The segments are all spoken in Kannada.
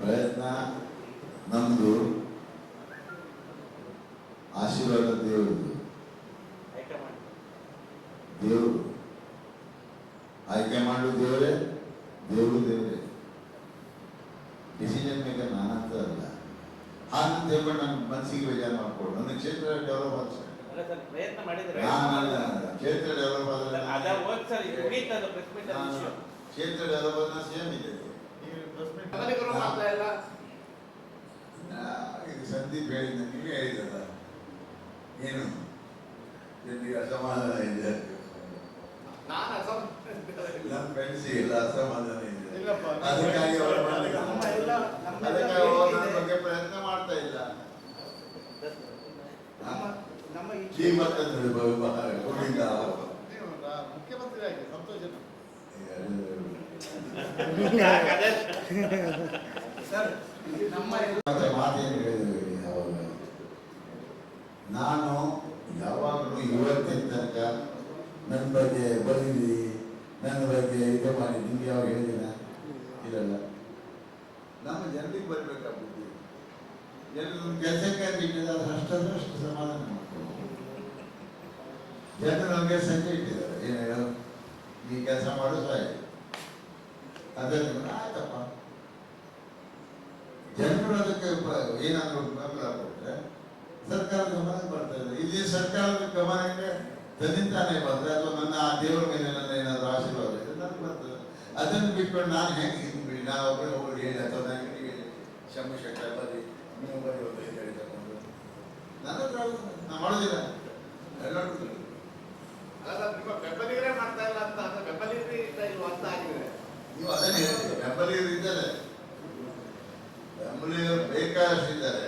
ಪ್ರಯತ್ನ ನಮ್ದು, ಆಶೀರ್ವಾದ ದೇವ್ರದ್ದು. ದೇವರು ಆಯ್ಕೆ ಮಾಡು ದೇವರೇ, ದೇವರು ದೇವರೇ. ಡಿಸಿಷನ್ ಮೇಕರ್ ನಾನಂತ ಅಲ್ಲ. ಹಾಗಂತ ಹೇಳ್ಕೊಂಡು ನನ್ನ ಮನಸ್ಸಿಗೆ ಬೇಜಾರು ಮಾಡ್ಕೊಂಡು ನನ್ನ ಕ್ಷೇತ್ರ ಡೆವಲಪ್ ಆಗ್ತದೆ. ಪ್ರಯತ್ನ ಮಾಡಿದ್ರೆ ಕ್ಷೇತ್ರ ಡೆವಲಪ್ ಆದ್ರೆ ಕ್ಷೇತ್ರ ಡೆವಲಪ್ ಆದ್ರೆ ಸೇಮ್ ಇದೆ. ಇದು ಸಂದೀಪ್ ಹೇಳಿದ, ನೀವೇ ಹೇಳಿದಲ್ಲ, ಏನು ಜನರಿಗೆ ಅಸಮಾಧಾನ ಇದೆ. ನಮ್ಮ ಫ್ರೆಂಡ್ಸಿಗೆ ಎಲ್ಲ ಅಸಮಾಧಾನ ಇದೆ. ಅದಕ್ಕಾಗಿ ಅವರು ಬಗ್ಗೆ ಪ್ರಯತ್ನ ಮಾಡ್ತಾ ಇಲ್ಲ. ಮುಖ್ಯಮಂತ್ರಿ ಆಗಿ ಸಂತೋಷ. ಮಾತೇನು ಹೇಳಿದ್ವಿ ಅವಾಗ, ನಾನು ಯಾವಾಗಲೂ ಇವತ್ತಿನ ತನಕ ನನ್ನ ಬಗ್ಗೆ ಬರೀರಿ, ನನ್ನ ಬಗ್ಗೆ ಇದು ಮಾಡಿ ನಿಮ್ಗೆ ಯಾವಾಗ ಹೇಳಿದಿನ ಇರಲ್ಲ. ನಮ್ಮ ಜನರಿಗೆ ಬರಬೇಕಾಗ್ತದೆ. ಜನರು ಕೆಲಸಕ್ಕೆ ಇಟ್ಟಿದ್ದಾರೆ, ಅಷ್ಟು ಸಮಾಧಾನ ಮಾಡ್ಕೊಂಡು ಜನರು ನಮಗೆ ಸಂಜೆ ಇಟ್ಟಿದ್ದಾರೆ. ಏನು ಈ ಕೆಲಸ ಮಾಡೋದು ಆಯ್ತು, ಅದನ್ನು ಆಯ್ತಪ್ಪ. ಜನರು ಅದಕ್ಕೆ ಏನಾದರೂ ಬೆಂಬಲ ಕೊಟ್ಟರೆ ಸರ್ಕಾರದ ಗಮನಕ್ಕೆ ಬರ್ತಾ ಇದೆ. ಇಲ್ಲಿ ಸರ್ಕಾರದ ಗಮನಕ್ಕೆ ತನ್ನಿಂತಾನೆ ಬಂದರೆ ಅಥವಾ ನನ್ನ ಆ ದೇವರ ಮೇಲೆ ನನ್ನ ಏನಾದರೂ ಆಶೀರ್ವಾದ ಇದೆ ನನಗೆ ಬರ್ತದೆ. ಅದನ್ನು ಬಿಟ್ಕೊಂಡು ನಾನು ಹೆಂಗೆ ಹಿಂಗೆ ನಾವು ಒಬ್ಬರು ಹೇಳಿ ಅಥವಾ ನನಗೆ ಹೇಳಿ ಶಂಭುಶಂಕರ ಬರೀ ನೀವು ಬರೀ ಒಂದು ಹೇಳಿ ತಗೊಂಡು ನನ್ನ ಹತ್ರ ನಾನು ಮಾಡೋದಿಲ್ಲ. ಎಲ್ಲರೂ ಬೆಂಬಲಿಗರೇ ಮಾಡ್ತಾ ಇಲ್ಲ ಅಂತ, ಬೆಂಬಲಿಗರೇ ಇಲ್ವ ಅಂತ ಆಗಿದೆ. ನೀವು ಅದನ್ನೇ ಹೇಳ್ತೀವಿ, ಬೆಂಬಲಿಗರು ಇದ್ದಾರೆ, ಬೆಂಬಲಿಗರು ಬೇಕಾದಷ್ಟು ಇದ್ದಾರೆ.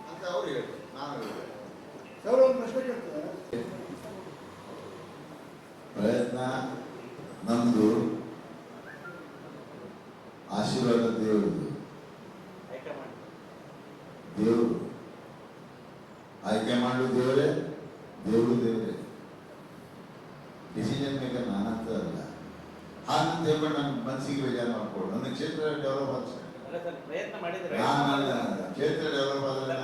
ಅಂತ ಅವ್ರು ಹೇಳ್ತಾರೆ, ನಾನು ಹೇಳ್ತೇನೆ. ಪ್ರಯತ್ನ ನಮ್ದು, ಆಶೀರ್ವಾದ ದೇವ್ರದ್ದು. ದೇವರು ಆಯ್ಕೆ ಮಾಡು ದೇವರೇ, ದೇವರು ದೇವರೇ. ಡಿಸಿಷನ್ ಮೇಕರ್ ನಾನಂತ ಅಲ್ಲ. ಹಾಗಂತ ಹೇಳ್ಕೊಂಡು ನನ್ನ ಮನಸ್ಸಿಗೆ ಬೇಜಾರು ಮಾಡ್ಕೊಂಡು ನನ್ನ ಕ್ಷೇತ್ರ ಡೆವಲಪ್ ಆಗ್ತದೆ. ಪ್ರಯತ್ನ ಮಾಡಿದ್ರೆ ಕ್ಷೇತ್ರ ಡೆವಲಪ್ ಆದ್ರೆ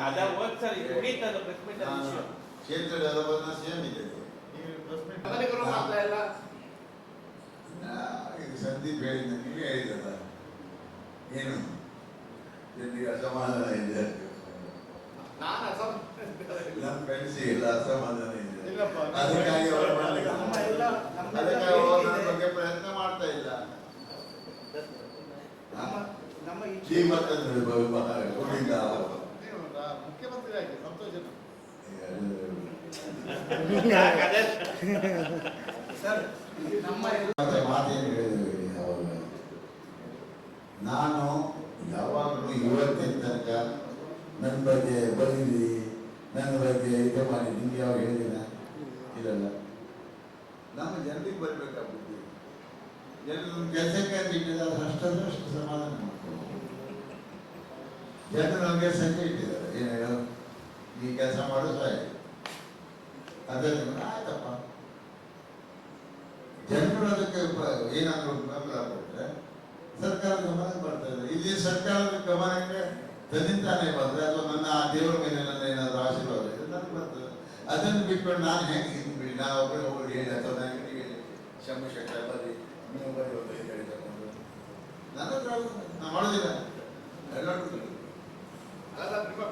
ಕ್ಷೇತ್ರ ಡೆವಲಪ್ ಆದ್ರೆ ಸೇಮ್ ಇದೆ. ಇದು ಸಂದೀಪ್ ಹೇಳಿದ, ನೀವೇ ಹೇಳಿದಲ್ಲ, ಏನು ಜನರಿಗೆ ಅಸಮಾಧಾನ ಇದೆ. ನಮ್ಮ ಫ್ರೆಂಡ್ಸಿಗೆ ಎಲ್ಲ ಅಸಮಾಧಾನ ಇದೆ. ಅದಕ್ಕಾಗಿ ಅವರು ನನ್ನ ಬಗ್ಗೆ ಪ್ರಯತ್ನ ಮಾಡ್ತಾ ಇಲ್ಲ. ಮುಖ್ಯಮಂತ್ರಿ ಆಗಿ ಸಂತೋಷ. ಮಾತೇನು ಹೇಳಿದ್ವಿ ಅವಾಗ, ನಾನು ಯಾವಾಗಲೂ ಇವತ್ತಿನ ತನಕ ನನ್ನ ಬಗ್ಗೆ ಬರೀರಿ, ನನ್ನ ಬಗ್ಗೆ ಇದು ಮಾಡಿ ನಿಮ್ಗೆ ಯಾವಾಗ ಹೇಳಿದಿನ ಇರಲ್ಲ. ನಮ್ಮ ಜನರಿಗೆ ಬರಬೇಕಾಗ್ತದೆ. ಜನರು ಕೆಲಸಕ್ಕೆ ಇಟ್ಟಿದ್ದಾರೆ, ಅಷ್ಟು ಸಮಾಧಾನ ಮಾಡ್ಕೊಂಡು ಜನರು ನಮಗೆ ಸಂಜೆ ಇಟ್ಟಿದ್ದಾರೆ. ಏನು ಈ ಕೆಲಸ ಮಾಡೋದು ಆಯ್ತು, ಅದನ್ನು ಆಯ್ತಪ್ಪ. ಜನರು ಅದಕ್ಕೆ ಏನಾದರೂ ಬೆಂಬಲ ಕೊಟ್ಟರೆ ಸರ್ಕಾರದ ಗಮನಕ್ಕೆ ಬರ್ತಾ ಇದೆ. ಇಲ್ಲಿ ಸರ್ಕಾರದ ಗಮನಕ್ಕೆ ತನ್ನಿಂತಾನೆ ಬಂದರೆ ಅಥವಾ ನನ್ನ ಆ ದೇವರ ಮೇಲೆ ನನ್ನ ಏನಾದರೂ ಆಶೀರ್ವಾದ ಇದೆ ನನಗೆ ಬರ್ತದೆ. ಅದನ್ನು ಬಿಟ್ಕೊಂಡು ನಾನು ಹೆಂಗೆ ಹಿಂಗೆ ನಾವು ಒಬ್ಬರು ಹೇಳಿ ಅಥವಾ ನನಗೆ ಹೇಳಿ ಶಂಭುಶಂಕರ ಬರೀ ನೀವು ಬರೀ ಒಂದು ಹೇಳಿ ತಗೊಂಡು ನನ್ನ ಹತ್ರ ನಾನು ಮಾಡೋದಿಲ್ಲ. ಎಲ್ಲರೂ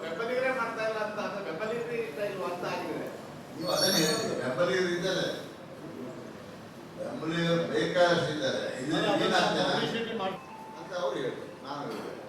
ಬೆಂಬಲಿಗರೇ ಮಾಡ್ತಾ ಇಲ್ಲ ಅಂತ, ಬೆಂಬಲಿಗರೇ ಇಲ್ವ ಅಂತ ಆಗಿದೆ. ನೀವು ಅದನ್ನೇ ಹೇಳ್ತೀವಿ, ಬೆಂಬಲಿಗರು ಇದ್ದಾರೆ, ಬೆಂಬಲಿಗರು ಬೇಕಾದಷ್ಟು ಇದ್ದಾರೆ. ಅಂತ ಅವ್ರು ಹೇಳ್ತಾರೆ, ನಾನು ಹೇಳ್ತೇನೆ.